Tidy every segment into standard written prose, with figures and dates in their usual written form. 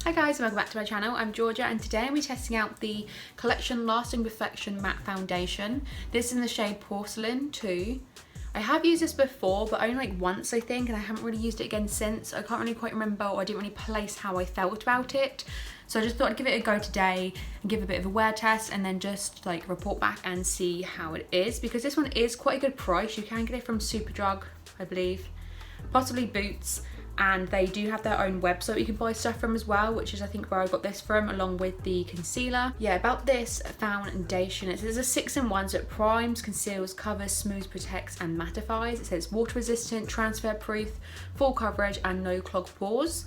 Hi guys, and welcome back to my channel. I'm Georgia and today I'm testing out the Collection Lasting Perfection Matte Foundation. This is in the shade Porcelain 2. I have used this before, but only like once I think, and I haven't really used it again since. I can't really quite remember, or I didn't really place how I felt about it. So I just thought I'd give it a go today and give a bit of a wear test and then just like report back and see how it is, because this one is quite a good price. You can get it from Superdrug, I believe, possibly Boots. And they do have their own website you can buy stuff from as well, which is I think where I got this from, along with the concealer. Yeah, about this foundation, it says a 6-in-1, so it primes, conceals, covers, smooths, protects and mattifies. It says water resistant, transfer proof, full coverage and no clogged pores.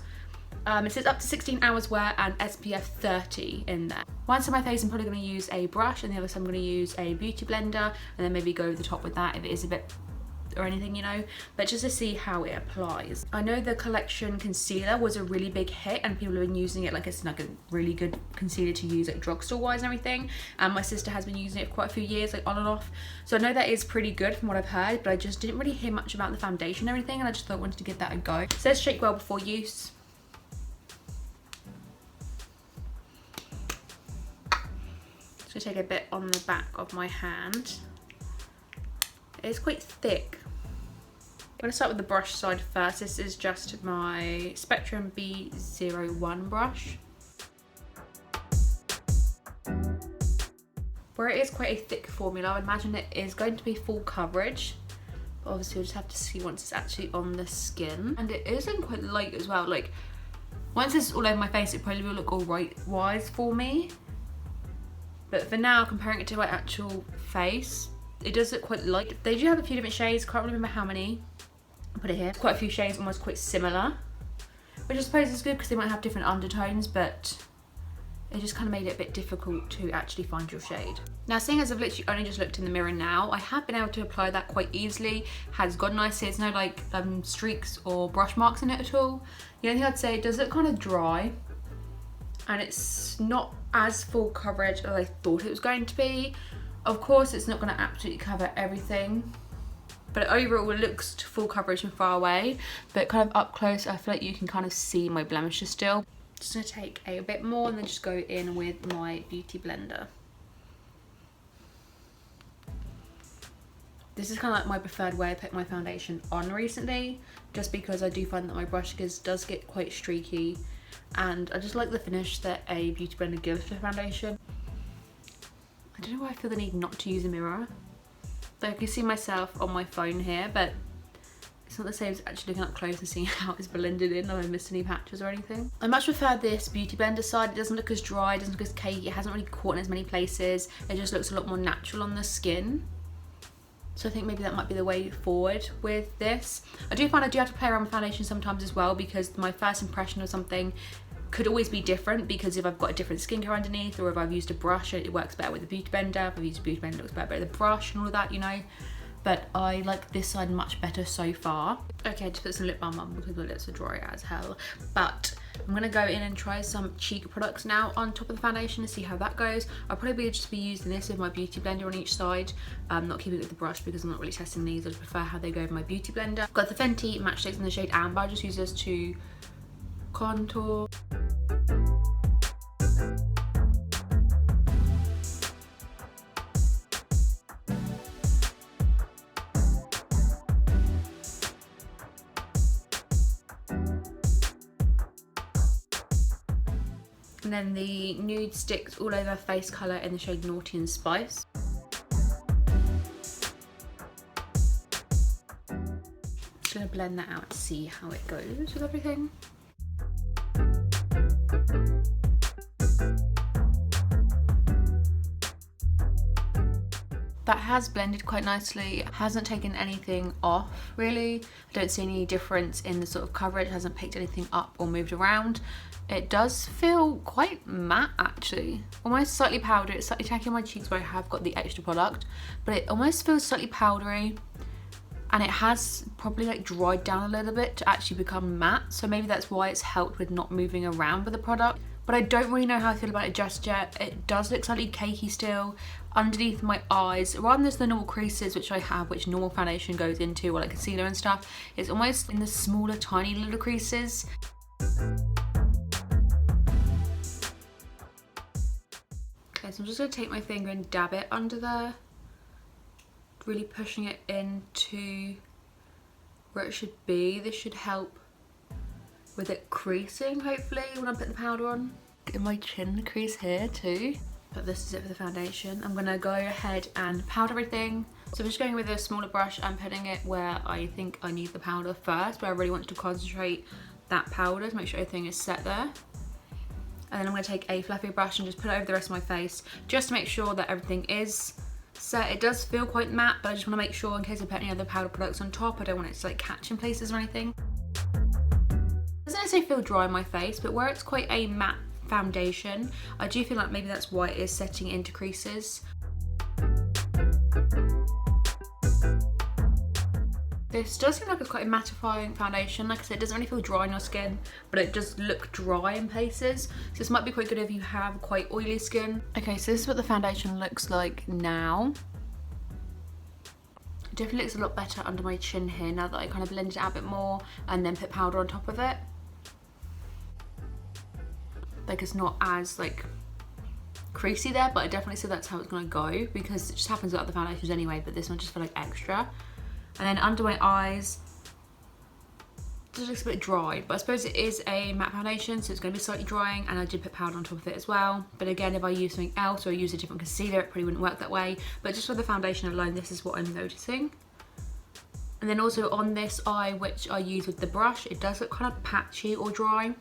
It says up to 16 hours wear and SPF 30 in there. One side of my face I'm probably going to use a brush, and the other side I'm going to use a beauty blender, and then maybe go over the top with that if it is a bit or anything, you know, but just to see how it applies. I know the Collection concealer was a really big hit and people have been using it like it's like a really good concealer to use like drugstore wise and everything, and my sister has been using it for quite a few years, like on and off, so I know that is pretty good from what I've heard, but I just didn't really hear much about the foundation and everything, and I just thought I wanted to give that a go. It says shake well before use. Just gonna take a bit on the back of my hand. It's quite thick. I'm going to start with the brush side first. This is just my Spectrum B01 brush. Where it is quite a thick formula, I imagine it is going to be full coverage. But obviously we'll just have to see once it's actually on the skin. And it isn't quite light as well. Like, once it's all over my face, it probably will look all right wise for me. But for now, comparing it to my actual face, it does look quite light. They do have a few different shades, can't remember how many. I'll put it here. Quite a few shades, almost quite similar. Which I suppose is good because they might have different undertones, but it just kind of made it a bit difficult to actually find your shade. Now, seeing as I've literally only just looked in the mirror now, I have been able to apply that quite easily. Has gone nicely. There's no like streaks or brush marks in it at all. The only thing I'd say, it does look kind of dry. And it's not as full coverage as I thought it was going to be. Of course, it's not going to absolutely cover everything, but overall it looks full coverage from far away, but kind of up close I feel like you can kind of see my blemishes still. Just going to take a bit more and then just go in with my beauty blender. This is kind of like my preferred way of putting my foundation on recently, just because I do find that my brush does get quite streaky, and I just like the finish that a beauty blender gives to the foundation. I don't know why I feel the need not to use a mirror. Like, I can see myself on my phone here, but it's not the same as actually looking up close and seeing how it's blended in, or I missed any patches or anything. I much prefer this beauty blender side. It doesn't look as dry, it doesn't look as cakey, it hasn't really caught in as many places. It just looks a lot more natural on the skin. So I think maybe that might be the way forward with this. I do find I do have to play around with foundation sometimes as well, because my first impression of something could always be different, because if I've got a different skincare underneath, or if I've used a brush, it works better with the beauty blender. If I've used a beauty blender, it looks better with the brush and all of that, you know. But I like this side much better so far. Okay, just put some lip balm on because my lips are dry as hell. But I'm gonna go in and try some cheek products now on top of the foundation to see how that goes. I'll probably just be using this with my beauty blender on each side. Not keeping it with the brush because I'm not really testing these. I just prefer how they go with my beauty blender. I've got the Fenty Matchsticks in the shade Amber. I just use this to contour. And then the Nude Sticks All Over Face Colour in the shade Naughty and Spice. Just gonna blend that out to see how it goes with everything. That has blended quite nicely. It hasn't taken anything off really. I don't see any difference in the sort of coverage. It hasn't picked anything up or moved around. It does feel quite matte actually. Almost slightly powdery. It's slightly tacky on my cheeks where I have got the extra product, but it almost feels slightly powdery. And it has probably like dried down a little bit to actually become matte. So maybe that's why it's helped with not moving around with the product. But I don't really know how I feel about it just yet. It does look slightly cakey still underneath my eyes, rather than the normal creases which I have, which normal foundation goes into, or like concealer and stuff. It's almost in the smaller tiny little creases. Okay, so I'm just going to take my finger and dab it under there. Really pushing it into where it should be. This should help with it creasing, hopefully, when I put the powder on. In my chin crease here too. But this is it for the foundation. I'm going to go ahead and powder everything. So I'm just going with a smaller brush and putting it where I think I need the powder first, where I really want to concentrate that powder to make sure everything is set there. And then I'm going to take a fluffy brush and just put it over the rest of my face, just to make sure that everything is set. It does feel quite matte, but I just want to make sure in case I put any other powder products on top, I don't want it to like catch in places or anything. It doesn't necessarily feel dry on my face, but where it's quite a matte foundation, I do feel like maybe that's why it is setting into creases. This does seem like it's quite a mattifying foundation. Like I said, it doesn't really feel dry on your skin, but it does look dry in places. So this might be quite good if you have quite oily skin. Okay, so this is what the foundation looks like now. It definitely looks a lot better under my chin here now that I kind of blended it out a bit more and then put powder on top of it. Like it's not as like creasy there, but I definitely say that's how it's gonna go because it just happens with other foundations anyway, but this one just felt like extra. And then under my eyes, it just looks a bit dry, but I suppose it is a matte foundation, so it's going to be slightly drying, and I did put powder on top of it as well. But again, if I use something else or I use a different concealer, it probably wouldn't work that way. But just for the foundation alone, this is what I'm noticing. And then also on this eye, which I use with the brush, it does look kind of patchy or dry.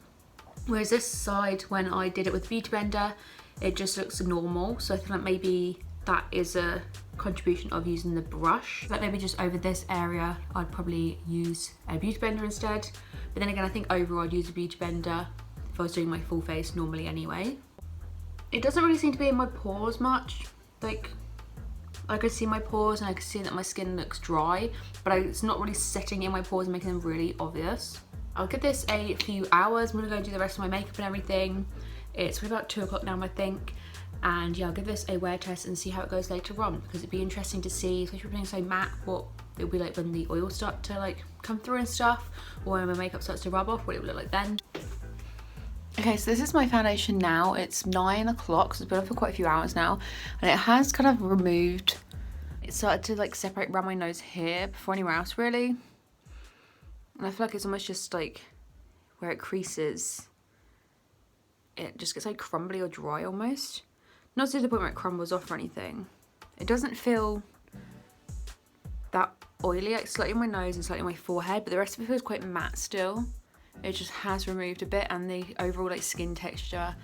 Whereas this side, when I did it with Beauty Blender, it just looks normal. So I feel like maybe that is a contribution of using the brush. But maybe just over this area, I'd probably use a Beauty Blender instead. But then again, I think overall I'd use a Beauty Blender if I was doing my full face normally anyway. It doesn't really seem to be in my pores much. Like, I could see my pores and I could see that my skin looks dry, but it's not really setting in my pores and making them really obvious. I'll give this a few hours. I'm gonna go and do the rest of my makeup and everything. It's probably about 2 o'clock now, I think. And yeah, I'll give this a wear test and see how it goes later on, because it'd be interesting to see, especially being so matte, what it'll be like when the oils start to like come through and stuff, or when my makeup starts to rub off, what it will look like then. Okay, so this is my foundation now. It's 9 o'clock, so it's been on for quite a few hours now, and it has kind of removed, it started to like separate around my nose here before anywhere else really. And I feel like it's almost just like where it creases, it just gets like crumbly or dry almost. Not to the point where it crumbles off or anything. It doesn't feel that oily, like slightly on my nose and slightly on my forehead, but the rest of it feels quite matte still. It just has removed a bit, and the overall like skin texture,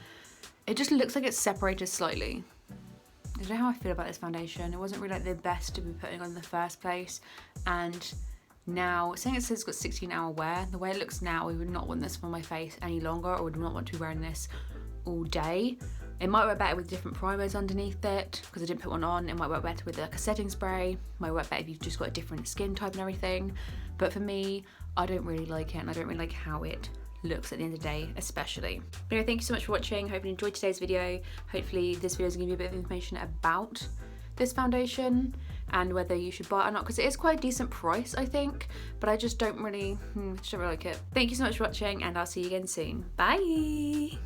it just looks like it's separated slightly. I don't know how I feel about this foundation. It wasn't really like the best to be putting on in the first place, and now, saying it says it's got 16-hour wear, the way it looks now, I would not want this on my face any longer. I would not want to be wearing this all day. It might work better with different primers underneath it, because I didn't put one on. It might work better with like a setting spray. It might work better if you've just got a different skin type and everything. But for me, I don't really like it, and I don't really like how it looks at the end of the day, especially. But anyway, thank you so much for watching. Hope you enjoyed today's video. Hopefully this video is going to give you a bit of information about this foundation and whether you should buy it or not, because it is quite a decent price, I think, but I just don't really like it. Thank you so much for watching, and I'll see you again soon. Bye.